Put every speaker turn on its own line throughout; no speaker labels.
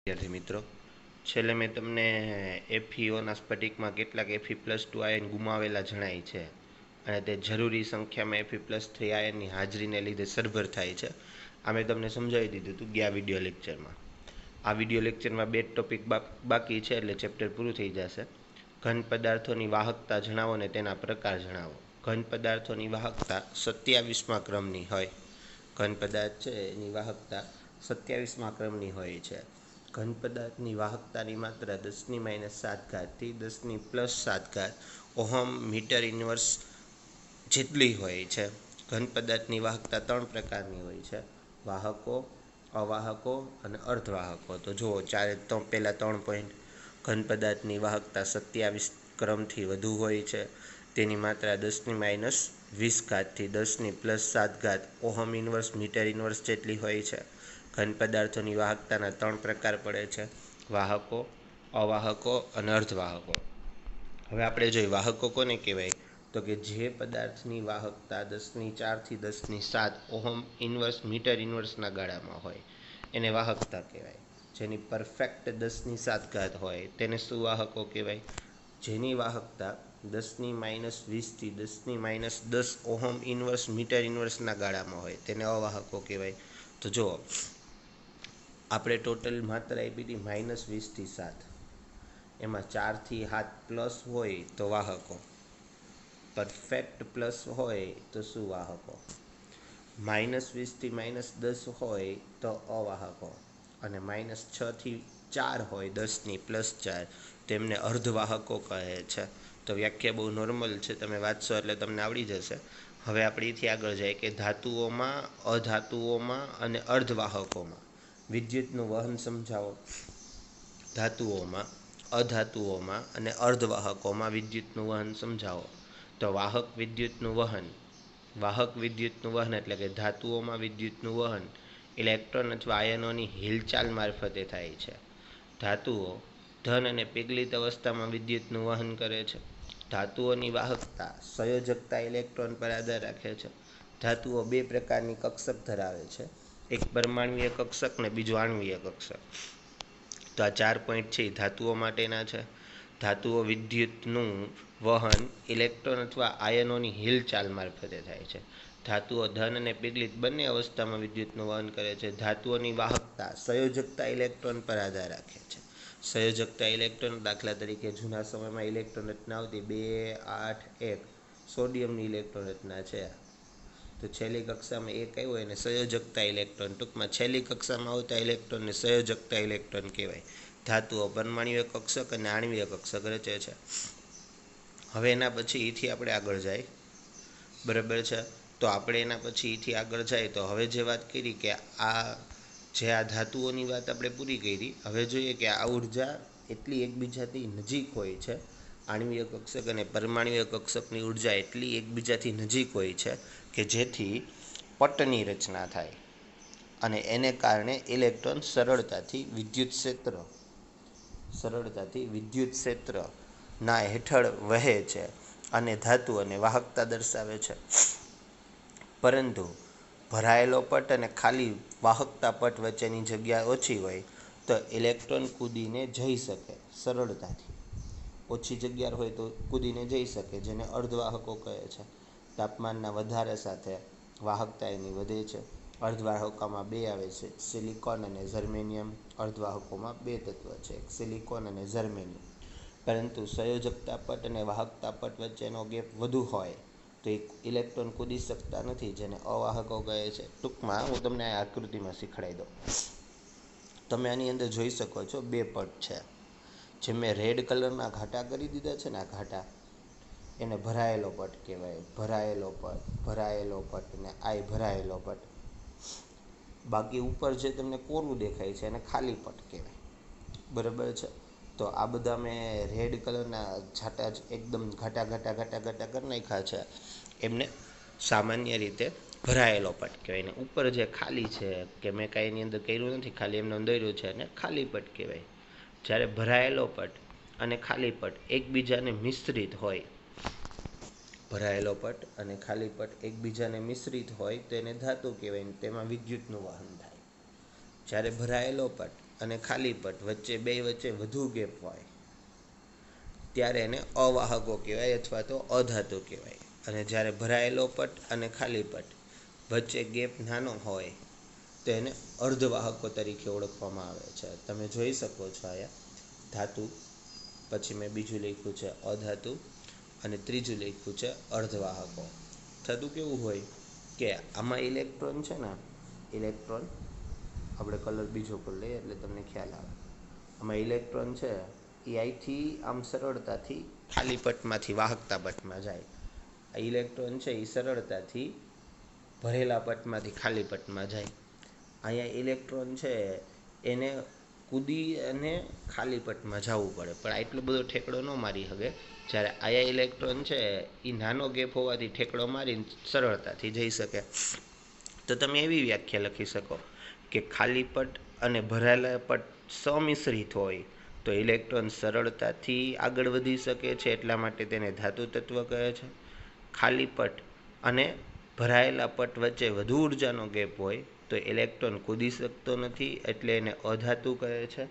વિદ્યાર્થી મિત્રો, છેલ્લે મેં તમને એફઈઓના સ્ફટિકમાં કેટલાક Fe+2 આયન ગુમાવેલા જણાય છે અને તે જરૂરી સંખ્યામાં Fe+3 આયનની હાજરીને લીધે સરભર થાય છે. આ મેં તમને સમજાવી દીધું હતું ગયા વિડીયો લેક્ચરમાં. આ વિડીયો લેક્ચરમાં બે ટોપિક બાકી છે, એટલે ચેપ્ટર પૂરું થઈ જશે. ઘન પદાર્થોની વાહકતા જણાવો ને તેના પ્રકાર જણાવો. ઘન પદાર્થોની વાહકતા 27મા ક્રમની હોય. ઘન પદાર્થ છે એની વાહકતા 27મા ક્રમની હોય છે. ઘન પદાર્થની વાહકતાની માત્રા 10⁻⁷ થી 10⁻7 ઓહમ મીટર ઇન્વર્સ જેટલી હોય છે. ઘન પદાર્થની વાહકતા 3 પ્રકારની હોય છે: વાહકો, અવાહકો અને અર્ધવાહકો. તો જુઓ પહેલા 3 પોઈન્ટ. ઘન પદાર્થની વાહકતા 27 ક્રમથી વધુ હોય છે. તેની માત્રા 10⁻20 થી 10⁻7 ઓહમ ઇન્વર્સ મીટર ઇન્વર્સ જેટલી હોય છે. ઘન પદાર્થોની વાહકતાના 3 પ્રકાર પડે છે: વાહકો, અવાહકો અને અર્ધવાહકો. હવે આપણે જોઈએ વાહકો કોને કહેવાય, તો કે જે પદાર્થની વાહકતા 10⁴ થી 10⁷ ઓહમ ઇન્વર્સ મીટર ઇન્વર્સના ગાળામાં હોય એને વાહકતા કહેવાય. જેની પરફેક્ટ 10⁷ હોય તેને સુવાહકો કહેવાય. જેની વાહકતા 10⁻20 થી 10⁻10 ઓહમ ઇન્વર્સ મીટર ઇન્વર્સના ગાળામાં હોય તેને અવાહકો કહેવાય. તો જુઓ, આપણે ટોટલ માત્રા આપી હતી -20 થી 7, એમાં 4 થી 7 પ્લસ હોય તો વાહકો, પરફેક્ટ પ્લસ હોય તો સુવાહકો, -20 થી -10 હોય તો અવાહકો, અને -6 થી 4 હોય 10⁻+4 તેમને અર્ધવાહકો કહે છે. તો વ્યાખ્યા બહુ નોર્મલ છે, તમે વાંચશો એટલે તમને આવડી જશે. હવે આપણે એથી આગળ જાય કે ધાતુઓમાં, અધાતુઓમાં અને અર્ધવાહકોમાં વિદ્યુતનું વહન સમજાવો. ધાતુઓમાં, અધાતુઓમાં અને અર્ધવાહકોમાં વિદ્યુતનું વહન સમજાવો. તો વાહક વિદ્યુતનું વહન એટલે કે ધાતુઓમાં વિદ્યુતનું વહન ઇલેક્ટ્રોન અથવા આયનોની હિલચાલ મારફતે થાય છે. ધાતુઓ ધન અને પીગલિત અવસ્થામાં વિદ્યુતનું વહન કરે છે. ધાતુઓની વાહકતા સંયોજકતા ઇલેક્ટ્રોન પર આધાર રાખે છે. ધાતુઓ બે પ્રકારની કક્ષક ધરાવે છે: એક પરમાણ્વીય કક્ષક ને બીજું આણ્વીય કક્ષક. તો આ 4 પોઈન્ટ છે એ ધાતુઓ માટેના છે. ધાતુઓ વિદ્યુતનું વહન ઇલેક્ટ્રોન અથવા આયનોની હિલચાલ મારફતે થાય છે. ધાતુઓ ધન અને પીગલિત બંને અવસ્થામાં વિદ્યુતનું વહન કરે છે. ધાતુઓની વાહકતા સંયોજકતા ઇલેક્ટ્રોન પર આધાર રાખે છે. સંયોજકતા ઇલેક્ટ્રોન, દાખલા તરીકે જૂના સમયમાં ઇલેક્ટ્રોન રચના આવતી 2, 8, 1 સોડિયમની ઇલેક્ટ્રોન રચના છે. તો છેલ્લી કક્ષામાં એક આવ્યો એને સંયોજકતા ઇલેક્ટ્રોન, ટૂંકમાં છેલ્લી કક્ષામાં આવતા ઇલેક્ટ્રોનને સંયોજકતા ઇલેક્ટ્રોન કહેવાય. ધાતુઓ પરમાણ્વીય કક્ષક અને આણ્વીય કક્ષક રચે છે. હવે એના પછી એથી આપણે આગળ જાય, બરાબર છે. તો આપણે એના પછી એથી આગળ જાય તો હવે જે વાત કરી કે આ ધાતુઓની વાત આપણે પૂરી કરી. હવે જોઈએ કે આ ઉર્જા એટલી એકબીજાથી નજીક હોય છે, આણ્વીય કક્ષક અને પરમાણ્વીય કક્ષકની ઉર્જા એટલી એકબીજાથી નજીક હોય છે કે જેથી પટની રચના થાય અને એને કારણે ઇલેક્ટ્રોન સરળતાથી વિદ્યુત ક્ષેત્રના હેઠળ વહે છે અને ધાતુઓને વાહકતા દર્શાવે છે. પરંતુ ભરાયેલો પટ અને ખાલી વાહકતા પટ વચ્ચેની જગ્યા ઓછી હોય તો ઇલેક્ટ્રોન કૂદીને જઈ શકે સરળતાથી. ઓછી જગ્યા હોય તો કૂદીને જઈ શકે, જેને અર્ધવાહકો કહે છે. તાપમાનના વધારે સાથે વાહકતા એની વધે છે. અર્ધવાહકોમાં 2 આવે છે: સિલિકોન અને જર્મેનિયમ. અર્ધવાહકોમાં 2 તત્વ છે: સિલિકોન અને જર્મેનિયમ. પરંતુ સંયોજકતા પટ અને વાહકતા પટ વચ્ચેનો ગેપ વધુ હોય તો ઇલેક્ટ્રોન કૂદી શકતા નથી, જેને અવાહકો કહે છે. ટૂંકમાં હું તમને આ આકૃતિમાં શીખવાડી દઉં. તમે આની અંદર જોઈ શકો છો 2 પટ છે. જે મેં રેડ કલરના ઘાટા કરી દીધા છે ને, આ ઘાટા એને ભરાયેલો પટ કહેવાય. ભરાયેલો પટ ને આ ભરાયેલો પટ. બાકી ઉપર જે તમને કોરું દેખાય છે એને ખાલી પટ કહેવાય, બરાબર છે. તો આ બધા મેં રેડ કલરના છાંટા એકદમ ઘાટા કરી નાખ્યા છે, એમને સામાન્ય રીતે ભરાયેલો પટ કહેવાય. ને ઉપર જે ખાલી છે કે મેં કાંઈ એની અંદર કર્યું નથી, ખાલી એમને દોર્યું છે, અને ખાલી પટ કહેવાય. જ્યારે ભરાયેલો પટ અને ખાલી પટ એકબીજાને મિશ્રિત હોય, ભરાયેલો પટ અને ખાલી પટ એકબીજાને મિશ્રિત હોય તેને ધાતુ કહેવાય. તેમાં વિદ્યુતનું વહન થાય. જ્યારે ભરાયેલો પટ અને ખાલી પટ વચ્ચે બે વચ્ચે વધુ ગેપ હોય ત્યારે એને અવાહકો કહેવાય અથવા તો અધાતુ કહેવાય. અને જ્યારે ભરાયેલો પટ અને ખાલી પટ વચ્ચે ગેપ નાનો હોય તો એને અર્ધવાહકો તરીકે ઓળખવામાં આવે છે. તમે જોઈ શકો છો અહીંયા ધાતુ, પછી મેં બીજું લખ્યું છે અધાતુ અને ત્રીજું લખ્યું છે અર્ધવાહકો. થતું કેવું હોય કે આમાં ઇલેક્ટ્રોન છે ને, ઇલેક્ટ્રોન આપણે કલર બીજો કરી લઈએ એટલે તમને ખ્યાલ આવે. આમાં ઇલેક્ટ્રોન છે એ અહીંથી આમ સરળતાથી ખાલી પટમાંથી વાહકતા પટમાં જાય. આ ઇલેક્ટ્રોન છે એ સરળતાથી ભરેલા પટમાંથી ખાલી પટમાં જાય. અહીંયા ઇલેક્ટ્રોન છે એને કૂદી અને ખાલી પટમાં જવું પડે, પણ આટલો બધો ઠેકડો ન મારી શકે. જ્યારે આયા ઇલેક્ટ્રોન છે એ નાનો ગેપ હોવાથી ઠેકડો મારીને સરળતાથી જઈ શકે. તો તમે એવી વ્યાખ્યા લખી શકો કે ખાલી પટ અને ભરાયેલા પટ સમિશ્રિત હોય તો ઇલેક્ટ્રોન સરળતાથી આગળ વધી શકે છે, એટલા માટે તેને ધાતુ તત્વ કહે છે. ખાલી પટ અને ભરાયેલા પટ વચ્ચે વધુ ઉર્જાનો ગેપ હોય તો ઇલેક્ટ્રોન કૂદી શકતો નથી, એટલે એને અધાતુ કહે છે.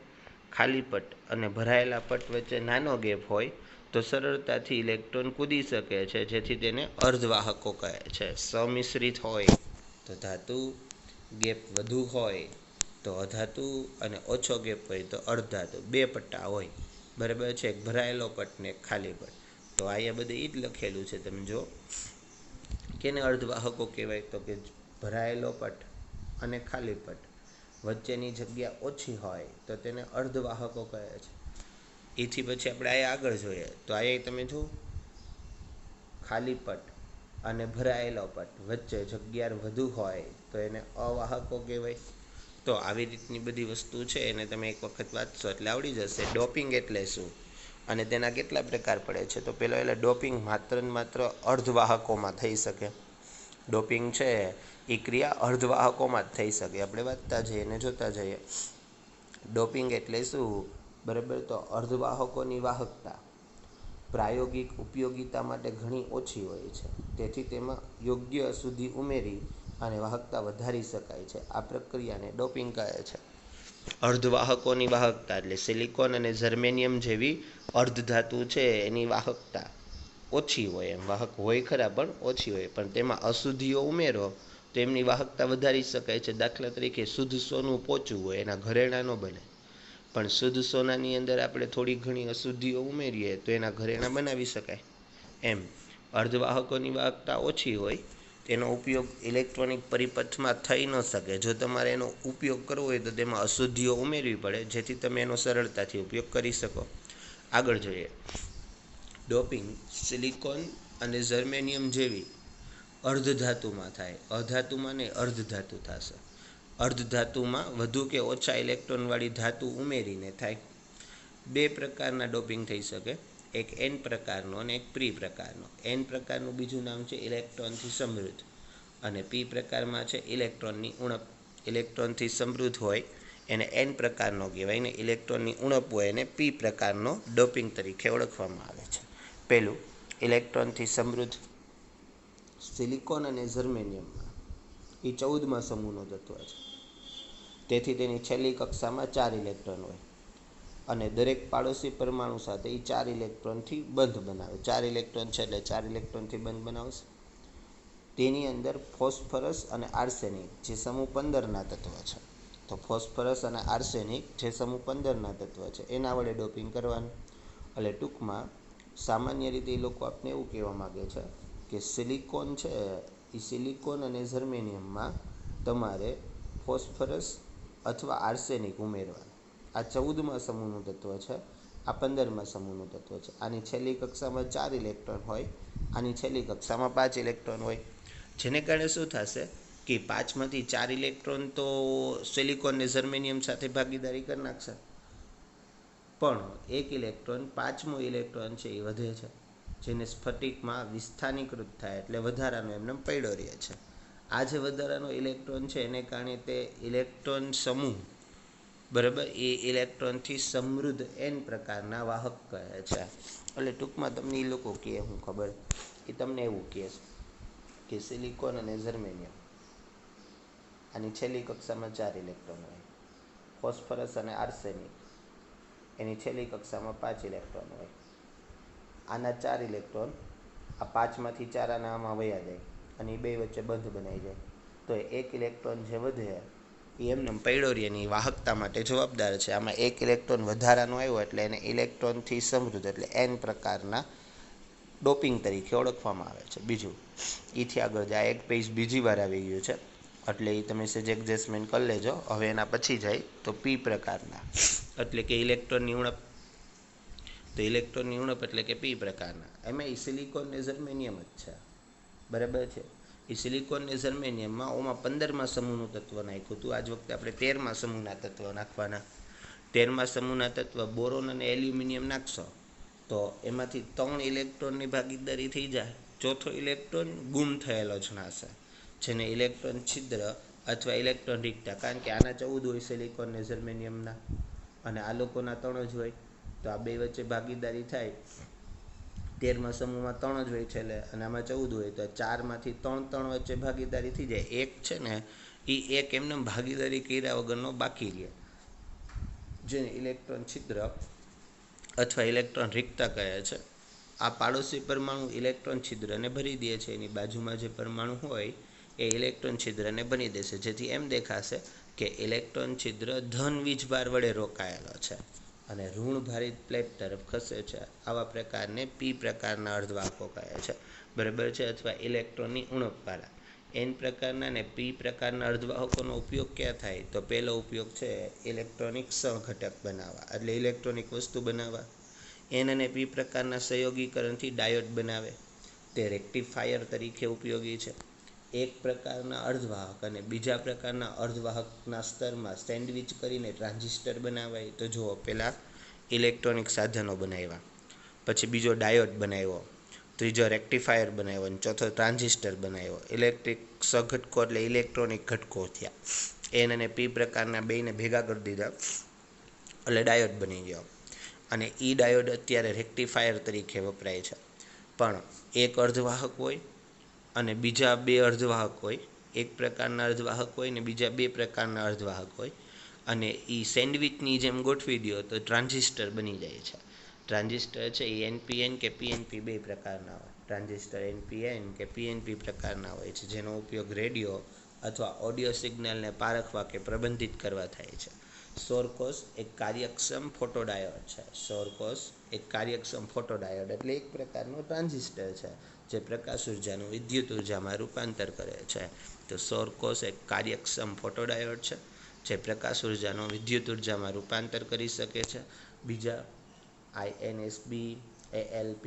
ખાલી પટ અને ભરાયેલા પટ વચ્ચે નાનો ગેપ હોય તો સરળતાથી ઇલેક્ટ્રોન કૂદી શકે છે, જેથી તેને અર્ધવાહકો કહે છે. સમિશ્રિત હોય તો ધાતુ, ગેપ વધુ હોય તો અધાતુ અને ઓછો ગેપ હોય તો અર્ધધાતુ. બે પટ્ટા હોય, બરાબર છે, એક ભરાયેલો પટ ને એક ખાલી પટ. તો અહીંયા બધે એ જ લખેલું છે. તમે જો કેને અર્ધવાહકો કહેવાય તો કે ભરાયેલો પટ અને ખાલી પટ વચ્ચેની જગ્યા ઓછી હોય તો તેને અર્ધવાહકો કહે છે. એથી પછી આપણે અહીંયા આગળ જોઈએ તો અહીંયા તમે જો ખાલી પટ અને ભરાયેલો પટ વચ્ચે જગ્યા વધુ હોય તો એને અવાહકો કહેવાય. તો આવી રીતની બધી વસ્તુ છે એને તમે એક વખત વાંચશો એટલે આવડી જશે. ડોપિંગ એટલે શું અને તેના કેટલા પ્રકાર પડે છે? તો પહેલો એટલે ડોપિંગ માત્ર ને માત્ર અર્ધવાહકોમાં થઈ શકે. ડોપિંગ છે એ ક્રિયા અર્ધવાહકોમાં જ થઈ શકે. આપણે વાંચતા જઈએ અને જોતા જઈએ. ડોપિંગ એટલે શું? બરાબર, તો અર્ધવાહકોની વાહકતા પ્રાયોગિક ઉપયોગિતા માટે ઘણી ઓછી હોય છે, તેથી તેમાં યોગ્ય અશુદ્ધિ ઉમેરી અને વાહકતા વધારી શકાય છે. આ પ્રક્રિયાને ડોપિંગ કહે છે. અર્ધવાહકોની વાહકતા એટલે સિલિકોન અને જર્મેનિયમ જેવી અર્ધધાતુ છે એની વાહકતા ઓછી હોય. એમ વાહક હોય ખરા પણ ઓછી હોય, પણ તેમાં અશુદ્ધિઓ ઉમેરો તો એમની વાહકતા વધારી શકાય છે. દાખલા તરીકે શુદ્ધ સોનું પોચું હોય, એના ઘરેણાં ન બને, પણ શુદ્ધ સોનાની અંદર આપણે થોડી ઘણી અશુદ્ધિઓ ઉમેરીએ તો એના ઘરેણાં બનાવી શકાય. એમ અર્ધવાહકોની વાહકતા ઓછી હોય તેનો ઉપયોગ ઇલેક્ટ્રોનિક પરિપથમાં થઈ ન શકે. જો તમારે એનો ઉપયોગ કરવો હોય તો તેમાં અશુદ્ધિઓ ઉમેરવી પડે, જેથી તમે એનો સરળતાથી ઉપયોગ કરી શકો. આગળ જોઈએ. ડોપિંગ સિલિકોન અને જર્મેનિયમ જેવી અર્ધધાતુમાં થાય. અધાતુમાં નહીં, અર્ધધાતુ થશે. અર્ધધાતુમાં વધુ કે ઓછા ઇલેક્ટ્રોનવાળી ધાતુ ઉમેરીને થાય. બે પ્રકારના ડોપિંગ થઈ શકે, એક એન પ્રકારનો અને એક પી પ્રકારનો. એન પ્રકારનું બીજું નામ છે ઇલેક્ટ્રોનથી સમૃદ્ધ, અને પી પ્રકારમાં છે ઇલેક્ટ્રોનની ઉણપ. ઇલેક્ટ્રોનથી સમૃદ્ધ હોય એને એન પ્રકારનો કહેવાય ને ઇલેક્ટ્રોનની ઉણપ હોય એને પી પ્રકારનો ડોપિંગ તરીકે ઓળખવામાં આવે છે. પહેલું ઇલેક્ટ્રોનથી સમૃદ્ધ. સિલિકોન અને જર્મેનિયમમાં એ 14મા સમૂહનો તત્વ છે, તેથી તેની છેલ્લી કક્ષામાં 4 ઇલેક્ટ્રોન હોય અને દરેક પાડોશી પરમાણુ સાથે એ 4 ઇલેક્ટ્રોનથી બંધ બનાવે. 4 ઇલેક્ટ્રોન છે એટલે 4 ઇલેક્ટ્રોનથી બંધ બનાવશે. તેની અંદર ફોસ્ફરસ અને આર્સેનિક જે સમૂહ 15ના તત્વ છે. તો ફોસ્ફરસ અને આર્સેનિક જે સમૂહ 15ના તત્વ છે એના વડે ડોપિંગ કરવાનું. એટલે ટૂંકમાં સામાન્ય રીતે એ લોકો આપણે એવું કહેવા માગે છે કે સિલિકોન છે એ સિલિકોન અને જર્મેનિયમમાં તમારે ફોસ્ફરસ અથવા આર્સેનિક ઉમેરવાનું. આ 14મા સમૂહનું તત્વ છે, આ 15મા સમૂહનું તત્વ છે. આની છેલ્લી કક્ષામાં 4 ઇલેક્ટ્રોન હોય, આની છેલ્લી કક્ષામાં 5 ઇલેક્ટ્રોન હોય, જેને કારણે શું થશે કે 5માંથી 4 ઇલેક્ટ્રોન તો સિલિકોન અને જર્મેનિયમ સાથે ભાગીદારી કરી નાખશે, પણ એક ઇલેક્ટ્રોન 5મો ઇલેક્ટ્રોન છે એ વધે છે, જેને સ્ફટિકમાં વિસ્થાનીકૃત થાય એટલે વધારાનો એમને પડ્યો રહે છે. આ જે વધારાનો ઇલેક્ટ્રોન છે એને કારણે તે ઇલેક્ટ્રોન સમૂહ, બરાબર, એ ઇલેક્ટ્રોનથી સમૃદ્ધ એન પ્રકારના વાહક કહે છે. એટલે ટૂંકમાં તમને એ લોકો કહે હું ખબર કે તમને એવું કહે છે કે સિલિકોન અને જર્મેનિયમ આની છેલ્લી કક્ષામાં 4 ઇલેક્ટ્રોન હોય, ફોસ્ફરસ અને આર્સેનિક એની છેલ્લી કક્ષામાં 5 ઇલેક્ટ્રોન હોય. આના 4 ઇલેક્ટ્રોન, આ 5માંથી 4 આમાં વયા જાય અને એ બે વચ્ચે બંધ બનાવી જાય. તો 1 ઇલેક્ટ્રોન જે વધે એ એમને પડ્યો રહે એની વાહકતા માટે જવાબદાર છે. આમાં 1 ઇલેક્ટ્રોન વધારાનો આવ્યો એટલે એને ઇલેક્ટ્રોનથી સમૃદ્ધ એટલે N પ્રકારના ડોપિંગ તરીકે ઓળખવામાં આવે છે. બીજું એથી આગળ જાય, એક પેજ બીજી વાર આવી ગયું છે એટલે એ તમે સેજ એડજસ્ટમેન્ટ કરી લેજો. હવે એના પછી જાય તો P પ્રકારના એટલે કે ઇલેક્ટ્રોનની ઉણપ. તો ઇલેક્ટ્રોનની ઉણપ એટલે કે P પ્રકારના. એમાં એ સિલિકોન ને જર્મેનિયમ જ છે, બરાબર છે. એ સિલિકોન ને જર્મેનિયમમાં ઓમાં 15મા સમૂહનું તત્વ નાખ્યું હતું. આજ વખતે આપણે 13મા સમૂહના તત્વ નાખવાના. 13મા સમૂહના તત્વ બોરોન અને એલ્યુમિનિયમ નાખશો તો એમાંથી 3 ઇલેક્ટ્રોનની ભાગીદારી થઈ જાય. ચોથો ઇલેક્ટ્રોન ગુમ થયેલો જણાશે, જેને ઇલેક્ટ્રોન છિદ્ર અથવા ઇલેક્ટ્રોન રિક્તતા, કારણ કે આના 14 હોય સિલિકોન ને જર્મેનિયમના અને આ લોકોના 3 જ હોય. તો આ બે વચ્ચે ભાગીદારી થાય. 13મા સમૂહમાં 3 જ હોય છેલ્લે અને આમાં 14 હોય તો 4માંથી 3 વચ્ચે ભાગીદારી થઈ જાય. એક છે ને એ એક એમને ભાગીદારી કર્યા વગરનો બાકી રહે, જેને ઇલેક્ટ્રોન છિદ્ર અથવા ઇલેક્ટ્રોન રિક્તતા કહે છે. આ પાડોશી પરમાણુ ઇલેક્ટ્રોન છિદ્રને ભરી દે છે. એની બાજુમાં જે પરમાણુ હોય એ ઇલેક્ટ્રોન છિદ્રને બની દેશે, જેથી એમ દેખાશે કે ઇલેક્ટ્રોન છિદ્ર ધન વીજભાર વડે રોકાયેલો છે અને ઋણભારિત પ્લેટ તરફ ખસે છે. આવા પ્રકારને P પ્રકારના અર્ધવાહકો કહે છે, બરાબર છે, અથવા ઇલેક્ટ્રોનની ઉણપવાળા. N પ્રકારના અને P પ્રકારના અર્ધવાહકોનો ઉપયોગ ક્યાં થાય? તો પહેલો ઉપયોગ છે ઇલેક્ટ્રોનિક સહઘટક બનાવવા, એટલે ઇલેક્ટ્રોનિક વસ્તુ બનાવવા. N અને P પ્રકારના સંયોગીકરણથી ડાયોડ બનાવે, તે રેક્ટિફાયર તરીકે ઉપયોગી છે. એક પ્રકારના અર્ધવાહક અને બીજા પ્રકારના અર્ધવાહકના સ્તરમાં સેન્ડવિચ કરીને ટ્રાન્ઝિસ્ટર બનાવાય. તો જુઓ, પહેલાં ઇલેક્ટ્રોનિક સાધનો બનાવ્યા, પછી બીજો ડાયોડ બનાવ્યો, ત્રીજો રેક્ટિફાયર બનાવ્યો અને ચોથો ટ્રાન્ઝિસ્ટર બનાવ્યો. ઇલેક્ટ્રિક સઘટકો એટલે ઇલેક્ટ્રોનિક ઘટકો થયા. N અને P પ્રકારના બેને ભેગા કરી દીધા એટલે ડાયોડ બની ગયો અને એ ડાયોડ અત્યારે રેક્ટિફાયર તરીકે વપરાય છે. પણ એક અર્ધવાહક હોય અને બીજા 2 અર્ધવાહક હોય, એક પ્રકારના અર્ધવાહક હોય ને બીજા 2 પ્રકારના અર્ધવાહક હોય અને એ સેન્ડવિચની જેમ ગોઠવી દો તો ટ્રાન્ઝિસ્ટર બની જાય છે. ટ્રાન્ઝિસ્ટર છે એ NPN કે PNP 2 પ્રકારના હોય. ટ્રાન્ઝિસ્ટર NPN કે PNP પ્રકારના હોય છે, જેનો ઉપયોગ રેડિયો અથવા ઓડિયો સિગ્નલને પારખવા કે પ્રબંધિત કરવા થાય છે. સૌરકોષ એક કાર્યક્ષમ ફોટોડાયોડ છે. સૌરકોષ એક કાર્યક્ષમ ફોટોડાયોડ એટલે એક પ્રકારનો ટ્રાન્ઝિસ્ટર છે જે પ્રકાશ ઉર્જાનું વિદ્યુત ઉર્જામાં રૂપાંતર કરે છે. તો સૌરકોષ એક કાર્યક્ષમ ફોટોડાયોડ છે જે પ્રકાશ ઉર્જાનું વિદ્યુત ઉર્જામાં રૂપાંતર કરી શકે છે. બીજા INSB, ALP,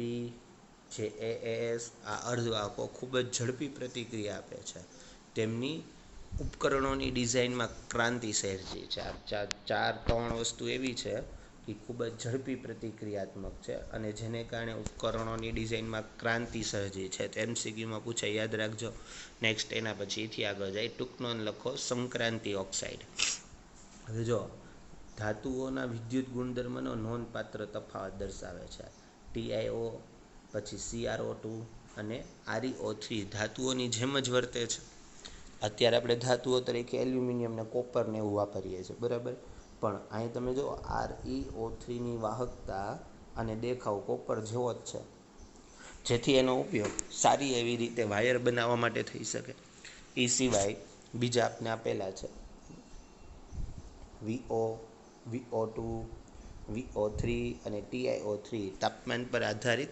JAAS આ અર્ધવાહકો ખૂબ જ ઝડપી પ્રતિક્રિયા આપે છે. તેમની ઉપકરણોની ડિઝાઇનમાં ક્રાંતિ સર્જી છે. આ 3 વસ્તુ એવી છે કે ખૂબ જ ઝડપી પ્રતિક્રિયાત્મક છે અને જેને કારણે ઉપકરણોની ડિઝાઇનમાં ક્રાંતિ સર્જી છે. તો MCQમાં પૂછાય, યાદ રાખજો. નેક્સ્ટ એના પછી એથી આગળ જાય, ટૂંક નોંધ લખો, સંક્રાંતિ ઓક્સાઇડ. હવે જો, ધાતુઓના વિદ્યુત ગુણધર્મનો નોંધપાત્ર તફાવત દર્શાવે છે. TiO, પછી CrO2 અને ReO3 ધાતુઓની જેમ જ વર્તે છે. અત્યારે આપણે ધાતુઓ તરીકે એલ્યુમિનિયમ ને કોપર ને એવું વાપરીએ છીએ, બરાબર. પણ અહીં તમે જો ReO3ની વાહકતા અને દેખાવ કોપર જેવો જ છે, જેથી એનો ઉપયોગ સારી એવી રીતે વાયર બનાવવા માટે થઈ શકે. એ સિવાય બીજા આપને આપેલા છે VO, VO2, VO3 અને TiO3 તાપમાન પર આધારિત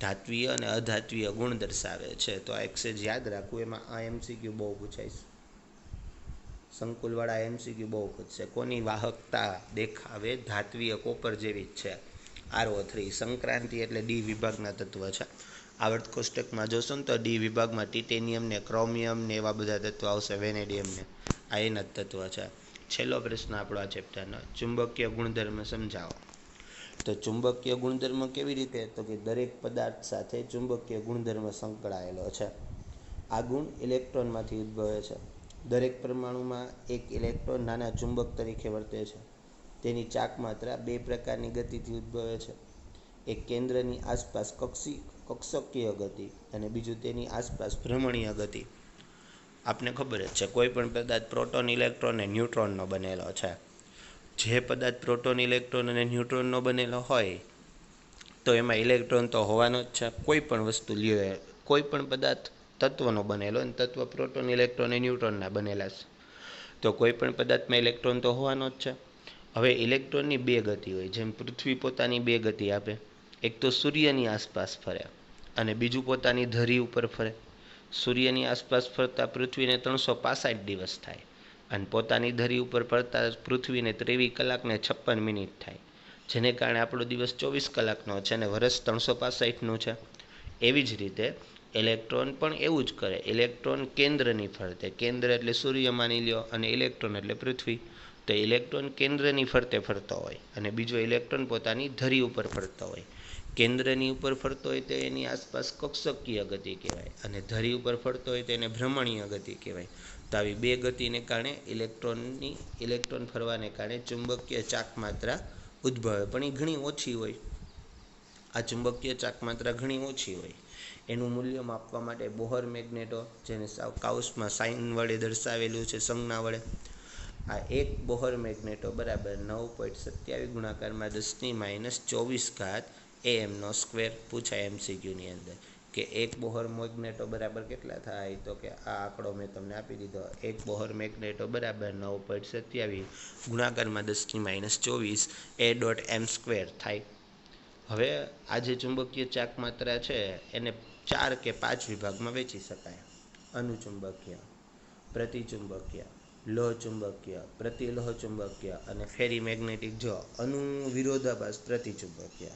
ધાત્વીય અને અધાત્વીય ગુણ દર્શાવે છે. તો આ એક્સેજ યાદ રાખવું. એમાં આ MCQ બહુ પૂછાય, સંકુલવાળા MCQ બહુ પૂછશે. કોની વાહકતા દેખાવે ધાત્વીય કોપર જેવી જ છે, RO3. સંક્રાંતિ એટલે D વિભાગના તત્વ છે. આવર્ત કોષ્ટકમાં જોશો ને તો D વિભાગમાં ટિટેનિયમ ને ક્રોમિયમ ને એવા બધા તત્વો આવશે, વેનેડિયમ ને, આ એના જ તત્વ છે. છેલ્લો પ્રશ્ન આપણો આ ચેપ્ટરનો, ચુંબકીય ગુણધર્મ સમજાવો. તો ચુંબકીય ગુણધર્મ કેવી રીતે? તો કે દરેક પદાર્થ સાથે ચુંબકીય ગુણધર્મ સંકળાયેલો છે. આ ગુણ ઇલેક્ટ્રોનમાંથી ઉદ્ભવે છે. દરેક પરમાણુમાં એક ઇલેક્ટ્રોન નાના ચુંબક તરીકે વર્તે છે. તેની ચાક માત્રા 2 પ્રકારની ગતિથી ઉદ્ભવે છે. એક કેન્દ્રની આસપાસ કક્ષકીય ગતિ અને બીજું તેની આસપાસ ભ્રમણીય ગતિ. આપને ખબર જ છે, કોઈ પણ પદાર્થ પ્રોટોન, ઇલેક્ટ્રોન અને ન્યુટ્રોનનો બનેલો છે. જે પદાર્થ પ્રોટોન, ઇલેક્ટ્રોન અને ન્યુટ્રોનનો બનેલો હોય તો એમાં ઇલેક્ટ્રોન તો હોવાનો જ છે. કોઈ પણ વસ્તુ લ્યો, કોઈ પણ પદાર્થ તત્વનો બનેલો અને તત્વ પ્રોટોન, ઇલેક્ટ્રોન અને ન્યુટ્રોનના બનેલા છે, તો કોઈ પણ પદાર્થમાં ઇલેક્ટ્રોન તો હોવાનો જ છે. હવે ઇલેક્ટ્રોનની બે ગતિ હોય. જેમ પૃથ્વી પોતાની બે ગતિ આપે, એક તો સૂર્યની આસપાસ ફરે અને બીજું પોતાની ધરી ઉપર ફરે. સૂર્યની આસપાસ ફરતા પૃથ્વીને 365 દિવસ થાય અને પોતાની ધરી ઉપર ફરતા પૃથ્વીને 23 કલાક ને 56 મિનિટ થાય, જેને કારણે આપણો દિવસ 24 કલાકનો છે અને વર્ષ 365નું છે. એવી જ રીતે ઇલેક્ટ્રોન પણ એવું જ કરે. ઇલેક્ટ્રોન કેન્દ્રની ફરતે, કેન્દ્ર એટલે સૂર્ય માની લ્યો અને ઇલેક્ટ્રોન એટલે પૃથ્વી, તો ઇલેક્ટ્રોન કેન્દ્રની ફરતે ફરતો હોય અને બીજો ઇલેક્ટ્રોન પોતાની ધરી ઉપર ફરતો હોય. કેન્દ્રની ઉપર ફરતો હોય તો એની આસપાસ કક્ષકીય ગતિ કહેવાય અને ધરી ઉપર ફરતો હોય તો એને ભ્રમણીય ગતિ કહેવાય. તો આવી બે ગતિને કારણે ઇલેક્ટ્રોન ફરવાને કારણે ચુંબકીય ચાક માત્રા ઉદ્ભવે, પણ એ ઘણી ઓછી હોય. આ ચુંબકીય ચાક માત્રા ઘણી ઓછી હોય. એનું મૂલ્ય માપવા માટે બોહર મેગ્નેટો, જેને કાઉસમાં સાઇન વડે દર્શાવેલું છે, સંજ્ઞા વડે, આ એક બોહર મેગ્નેટો બરાબર 9.27 ગુણાકારમાં 10⁻²4 AMનો સ્ક્વેર પૂછાય MCQની અંદર કે એક બોહર મેગ્નેટો બરાબર કેટલા થાય, તો કે આ આંકડો મેં તમને આપી દીધો. એક બોહર મેગ્નેટો બરાબર 9.27 ગુણાકારમાં 10⁻²4 A.M² થાય. હવે આ જે ચુંબકીય ચાક માત્રા છે એને 4 કે 5 વિભાગમાં વહેંચી શકાય. અનુચુંબકીય, પ્રતિચુંબકીય, લોહચુંબકીય, પ્રતિલોહચુંબકીય અને ફેરી મેગ્નેટિક. જો અનુ વિરોધાભાસ પ્રતિચુંબકીય,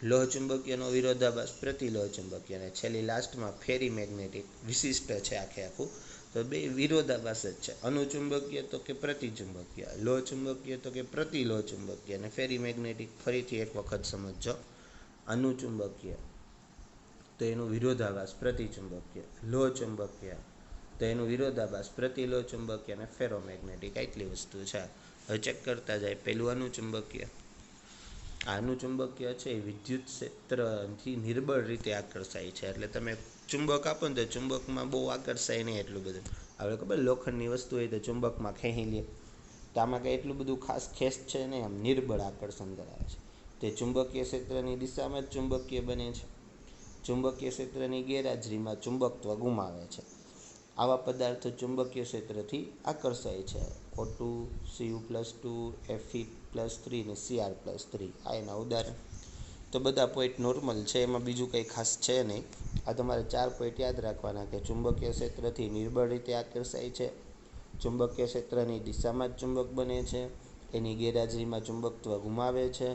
લોહચુંબકીયનો વિરોધાભાસ પ્રતિલોહચુંબકીય અને છેલ્લી લાસ્ટમાં ફેરી મેગ્નેટિક. વિશિષ્ટ છે આખે આખું. તો બે વિરોધાભાસ જ છે. અનુચુંબકીય તો કે પ્રતિચુંબકીય, લોહચુંબકીય તો કે પ્રતિલોહચુંબકીય અને ફેરી મેગ્નેટિક. ફરીથી એક વખત સમજો. અનુચુંબકીય તો એનું વિરોધાભાસ પ્રતિચુંબકીય, લોહચુંબકીય તો એનું વિરોધાભાસ પ્રતિલોહચુંબકીય અને ફેરોમેગ્નેટિક. આટલી વસ્તુ છે. હવે ચેક કરતા જાય. પહેલું અનુચુંબકીય. આ અનુચુંબકીય છે એ વિદ્યુત ક્ષેત્રથી નિર્બળ રીતે આકર્ષાય છે. એટલે તમે ચુંબક આપો ને તો ચુંબકમાં બહુ આકર્ષાય નહીં એટલું બધું. હવે ખબર લોખંડની વસ્તુ હોય તો ચુંબકમાં ખેંચી લે, તો આમાં કંઈ એટલું બધું ખાસ ખેંચ છે નહીં, આમ નિર્બળ આકર્ષણ ધરાવે છે. તે ચુંબકીય ક્ષેત્રની દિશામાં જ ચુંબકીય બને છે. ચુંબકીય ક્ષેત્રની ગેરહાજરીમાં ચુંબકત્વ ગુમાવે છે. આવા પદાર્થો ચુંબકીય ક્ષેત્રથી આકર્ષાય છે. O2, Cu+2, Fe+3 અને Cr+3 આ એના ઉદાહરણ. તો બધા પોઈન્ટ નોર્મલ છે, એમાં બીજું કંઈ ખાસ છે નહીં. આ તમારે 4 પોઈન્ટ યાદ રાખવાના કે ચુંબકીય ક્ષેત્રથી નિર્બળ રીતે આકર્ષાય છે, ચુંબકીય ક્ષેત્રની દિશામાં જ ચુંબક બને છે, એની ગેરહાજરીમાં ચુંબકત્વ ગુમાવે છે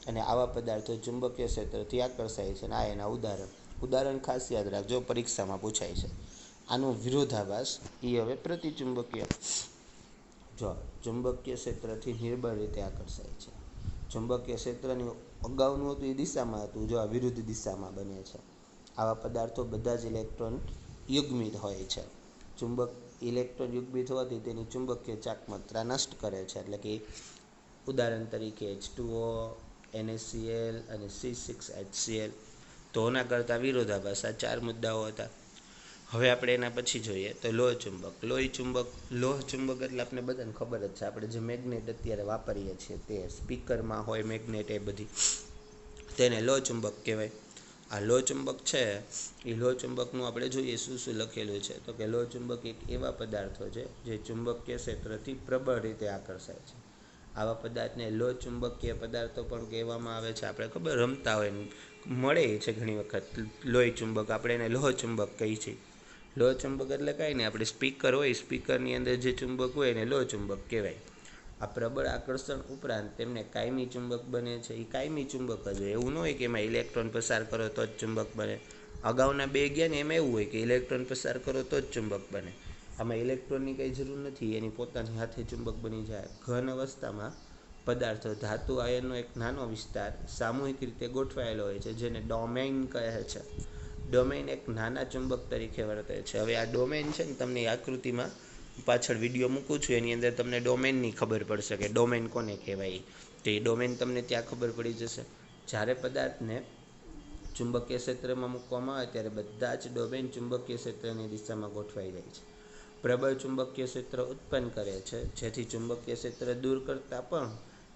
અને આવા પદાર્થો ચુંબકીય ક્ષેત્રથી આકર્ષાય છે. અને આ એના ઉદાહરણ ખાસ યાદ રાખજો, પરીક્ષામાં પૂછાય છે. આનો વિરોધાભાસ એ હવે પ્રતિચુંબકીય. જો ચુંબકીય ક્ષેત્રથી નિર્બળ રીતે આકર્ષાય છે, ચુંબકીય ક્ષેત્રની અગાઉનું હતું એ દિશામાં હતું, જો આ વિરુદ્ધ દિશામાં બને છે. આવા પદાર્થો બધા જ ઇલેક્ટ્રોન યુગ્મિત હોય છે. ઇલેક્ટ્રોન યુગ્મિત હોવાથી તેની ચુંબકીય ચાક માત્રા નષ્ટ કરે છે. એટલે કે ઉદાહરણ તરીકે H2O, NaCl અને C6HCl. તો આના કરતાં વિરોધાભાસ. આ 4 મુદ્દાઓ હતા. હવે આપણે એના પછી જોઈએ તો લોહચુંબક. લોહચુંબક એટલે આપણે બધાને ખબર જ છે. આપણે જે મેગ્નેટ અત્યારે વાપરીએ છીએ તે સ્પીકરમાં હોય મેગ્નેટ, એ બધી તેને લોહચુંબક કહેવાય. આ લોહચુંબક છે એ લોહચુંબકનું આપણે જોઈએ શું શું લખેલું છે. તો કે લોહચુંબક એક એવા પદાર્થો છે જે ચુંબકીય ક્ષેત્રથી પ્રબળ રીતે આકર્ષાય છે. આવા પદાર્થને લોહચુંબકીય પદાર્થો પણ કહેવામાં આવે છે. આપણે ખબર રમતા હોય મળે છે ઘણી વખત લોહી ચુંબક, આપણે એને લોહચુંબક કહીએ છીએ. લોહચુંબક એટલે કાંઈ નહીં, આપણે સ્પીકર હોય, સ્પીકરની અંદર જે ચુંબક હોય એને લોહચુંબક કહેવાય. આ પ્રબળ આકર્ષણ ઉપરાંત તેમને કાયમી ચુંબક બને છે. એ કાયમી ચુંબક જ હોય, એવું ન હોય કે એમાં ઇલેક્ટ્રોન પસાર કરો તો જ ચુંબક બને. અગાઉના બે ગયા ને એમાં એવું હોય કે ઇલેક્ટ્રોન પસાર કરો તો જ ચુંબક બને. આમાં ઇલેક્ટ્રોનની કંઈ જરૂર નથી, એની પોતાની હાથે ચુંબક બની જાય. ઘન અવસ્થામાં પદાર્થો ધાતુ આયનનો એક નાનો વિસ્તાર સામૂહિક રીતે ગોઠવાયેલો હોય છે, જેને ડોમેઇન કહે છે. ડોમેઇન એક નાના ચુંબક તરીકે વર્તે છે. હવે આ ડોમેઇન છે ને, તમને આકૃતિમાં પાછળ વિડીયો મૂકું છું, એની અંદર તમને ડોમેઇનની ખબર પડશે કે ડોમેઇન કોને કહેવાય. તો એ ડોમેઇન તમને ત્યાં ખબર પડી જશે. જ્યારે પદાર્થને ચુંબકીય ક્ષેત્રમાં મૂકવામાં આવે ત્યારે બધા જ ડોમેઇન ચુંબકીય ક્ષેત્રની દિશામાં ગોઠવાઈ જાય છે. પ્રબળ ચુંબકીય ક્ષેત્ર ઉત્પન્ન કરે છે, જેથી ચુંબકીય ક્ષેત્ર દૂર કરતાં પણ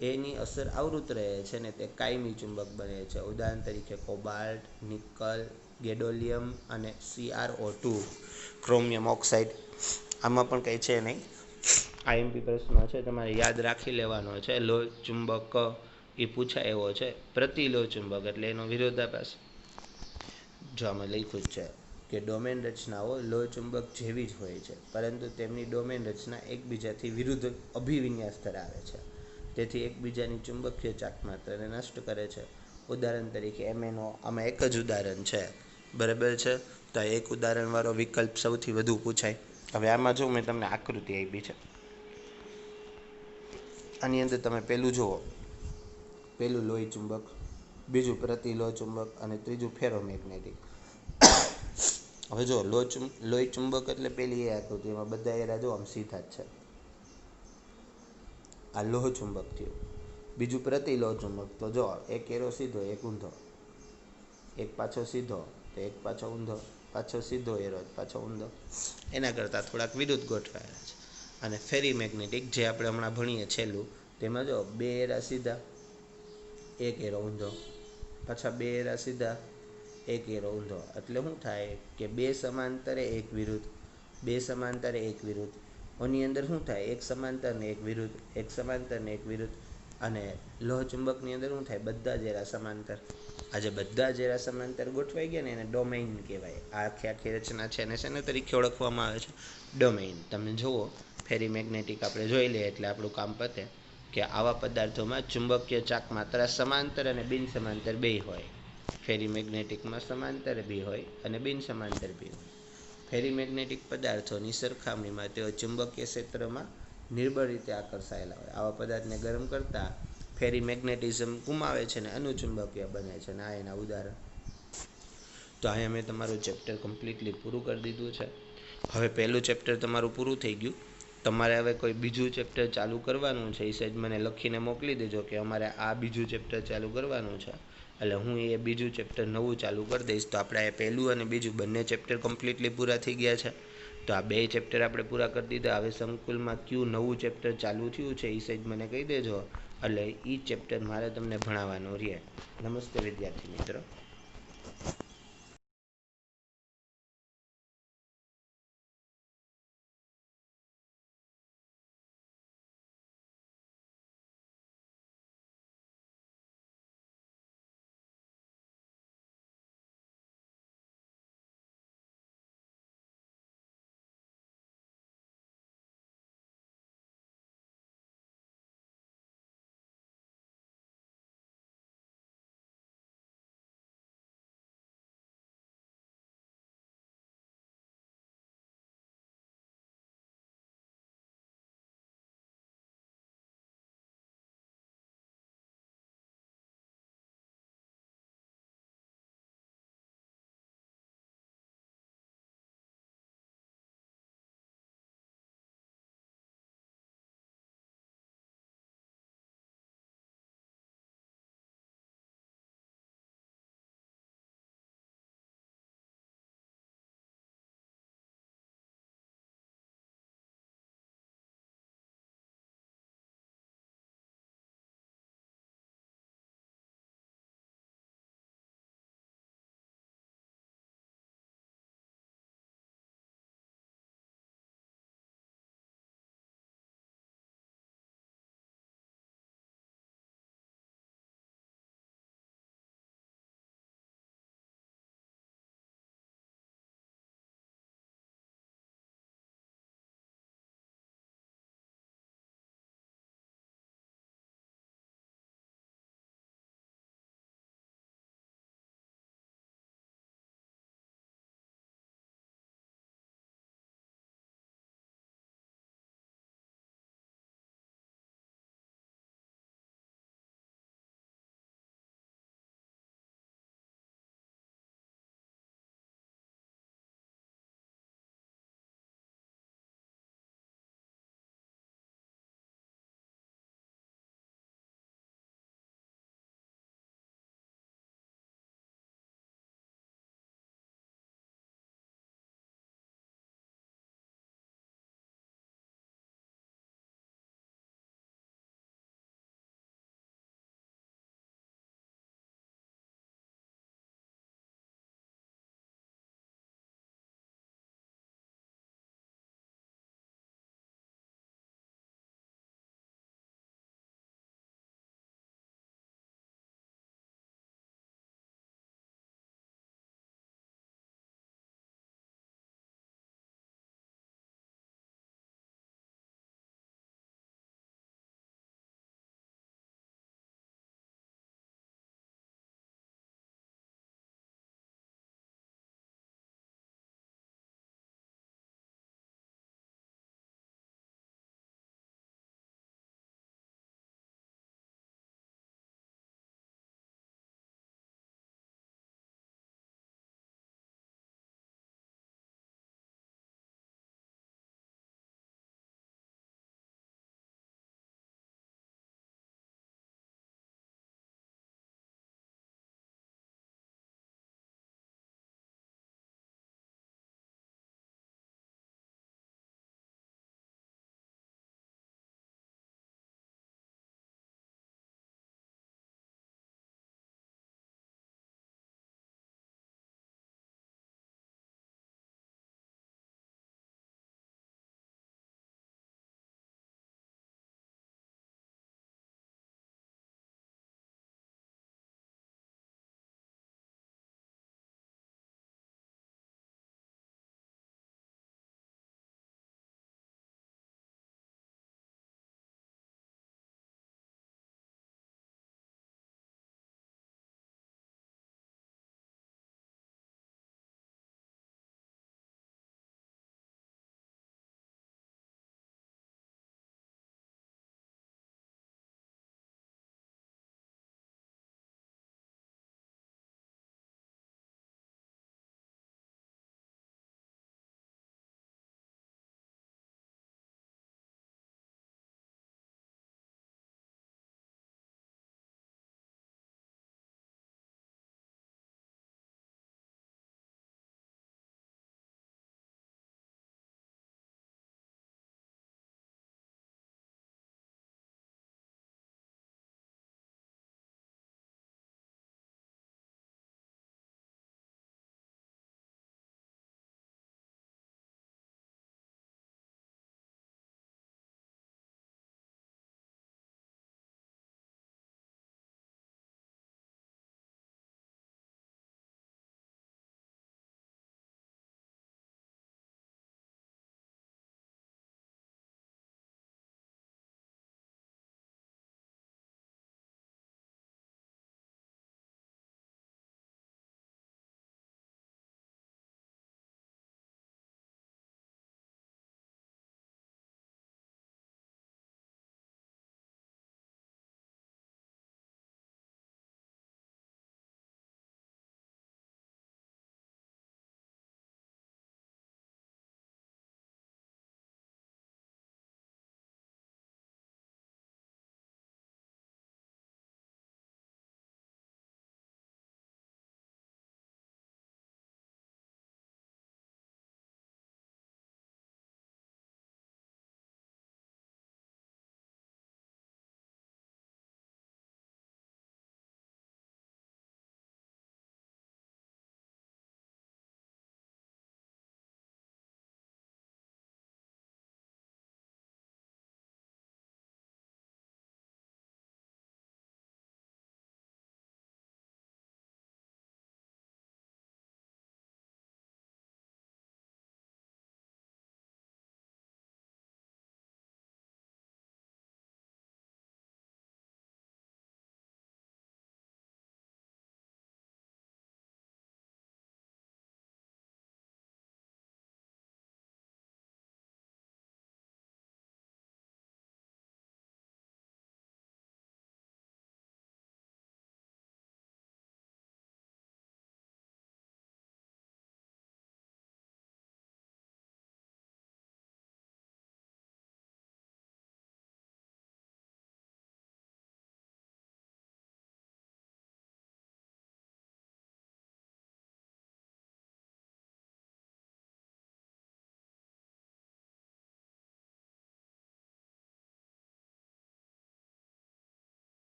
એની અસર આવૃત રહે છે ને તે કાયમી ચુંબક બને છે. ઉદાહરણ તરીકે કોબાલ્ટ, નિકલ, ગેડોલિયમ અને CrO2 ક્રોમિયમ ઓક્સાઇડ. આમાં પણ કંઈ છે નહીં. આઈએમપી પ્રશ્ન છે, તમારે યાદ રાખી લેવાનો છે. લોહ ચુંબક એ પૂછાય એવો છે. પ્રતિલોહ ચુંબક એટલે એનો વિરોધાભાસ. જો આમાં લખ્યું જ છે કે ડોમેન રચનાઓ લોહ ચુંબક જેવી જ હોય છે, પરંતુ તેમની ડોમેન રચના એકબીજાથી વિરુદ્ધ અભિવિન્યાસ ધરાવે છે. તેથી એકબીજાની ચુંબકીય ચાકમાત્રાને નષ્ટ કરે છે. ઉદાહરણ તરીકે MnO, આમાં એક જ ઉદાહરણ છે. બરાબર છે. તો એક ઉદાહરણવાળો વિકલ્પ સૌથી વધુ પૂછાય. હવે આમાં જો મેં તમને આકૃતિ આપી છે, આની અંદર તમે પહેલું જુઓ, પહેલું લોહી ચુંબક, બીજું પ્રતિલોહ ચુંબક અને ત્રીજું ફેરોમેગ્નેટિક. હવે જો લોહી ચુંબક એટલે પેલી એ આકૃતિ, એમાં બધા એરા જો આમ સીધા જ છે. આ લોહ ચુંબક થયું. બીજું પ્રતિલોહ ચુંબક, તો જો એક એરો સીધો, એક ઊંધો, એક પાછો સીધો તો એક પાછો ઊંધો, પાછો સીધો એરો પાછો ઊંધો, એના કરતાં થોડાક વિરુદ્ધ ગોઠવાયેલા છે. અને ફેરી મેગ્નેટિક, જે આપણે હમણાં ભણીએ છેલ્લું, તેમાં જો બે એરા સીધા, એક એરો ઊંધો, પાછા બે એરા સીધા, એક એરો ઊંધો. એટલે શું થાય કે બે સમાંતરે એક વિરુદ્ધ, બે સમાંતરે એક વિરુદ્ધ. આની અંદર શું થાય, એક સમાંતર ને એક વિરુદ્ધ, એક સમાંતર ને એક વિરુદ્ધ. અને લોહ ચુંબકની અંદર શું થાય, બધા જ એરા સમાંતર. આજે બધા જ એરા સમાંતર ગોઠવાઈ ગયા ને એને ડોમેઇન કહેવાય. આ આખી રચના છે એને શેના તરીકે ઓળખવામાં આવે છે, ડોમેઇન. તમે જુઓ ફેરી મેગ્નેટિક આપણે જોઈ લઈએ એટલે આપણું કામ પતે, કે આવા પદાર્થોમાં ચુંબકીય ચાક માત્રા સમાંતર અને બિન સમાંતર બે હોય. ફેરી મેગ્નેટિકમાં સમાંતર બી હોય અને બિન સમાંતર બી હોય. ફેરી મેગ્નેટિક પદાર્થોની સરખામણીમાં તેઓ ચુંબકીય ક્ષેત્રમાં નિર્બળ રીતે આકર્ષાયેલા હોય. આવા પદાર્થને ગરમ કરતાં ફેરી મેગ્નેટિઝમ ગુમાવે છે અને અનુચુંબકીય બને છે. અને આ એના ઉદાહરણ. તો અહીંયા મેં તમારું ચેપ્ટર કમ્પ્લીટલી પૂરું કરી દીધું છે. હવે પહેલું ચેપ્ટર તમારું પૂરું થઈ ગયું. તમારે હવે કોઈ બીજું ચેપ્ટર ચાલુ કરવાનું છે, એ સહેજ મને લખીને મોકલી દેજો કે અમારે આ બીજું ચેપ્ટર ચાલુ કરવાનું છે. એટલે હું એ બીજું ચેપ્ટર નવું ચાલુ કરી દઈશ. તો આપણે આ પહેલું અને બીજું બંને ચેપ્ટર કમ્પ્લીટલી પૂરા થઈ ગયા છે. તો આ બે ચેપ્ટર આપણે પૂરા કરી દીધા. હવે સંકુલમાં કયું નવું ચેપ્ટર ચાલુ થયું છે એ સહેજ મને કહી દેજો, એટલે એ ચેપ્ટર મારે તમને ભણાવવાનું રહે. નમસ્તે વિદ્યાર્થી મિત્રો.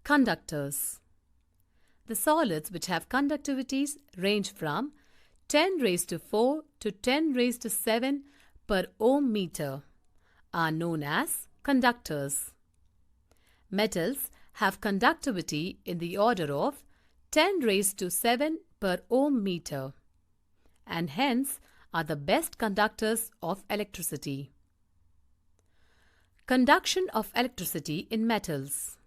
Conductors. The solids which have conductivities range from 10 raised to 4 to 10 raised to 7 per ohm meter are known as conductors. Metals have conductivity in the order of 10 raised to 7 per ohm meter and hence are the best conductors of electricity. Conduction of electricity in metals.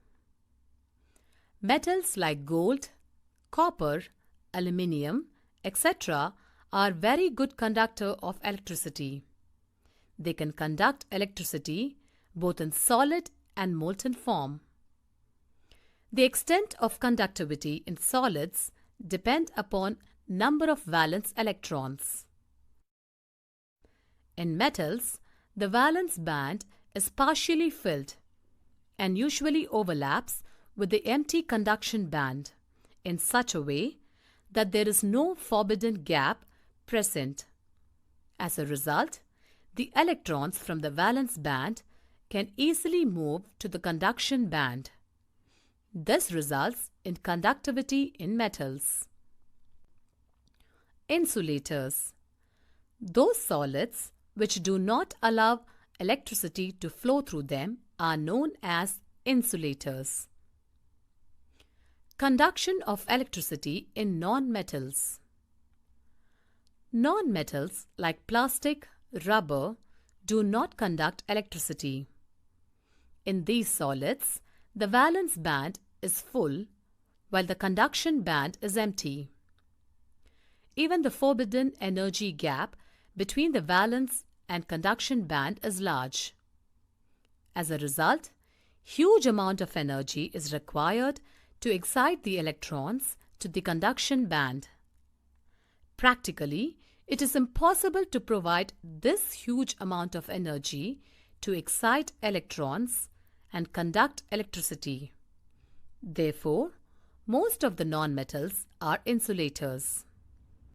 Metals like gold, copper, aluminium, etc. are very good conductor of electricity. They can conduct electricity both in solid and molten form. The extent of conductivity in solids depend upon number of valence electrons. In metals, the valence band is partially filled and usually overlaps with the empty conduction band in such a way that there is no forbidden gap present. As a result, the electrons from the valence band can easily move to the conduction band. This results in conductivity in metals. Insulators. Those solids which do not allow electricity to flow through them are known as insulators. Conduction of electricity in non-metals. Non-metals like plastic, rubber do not conduct electricity. In these solids, the valence band is full while the conduction band is empty. Even the forbidden energy gap between the valence and conduction band is large. As a result, huge amount of energy is required to excite the electrons to the conduction band. Practically, it is impossible to provide this huge amount of energy to excite electrons and conduct electricity. Therefore, most of the non-metals are insulators.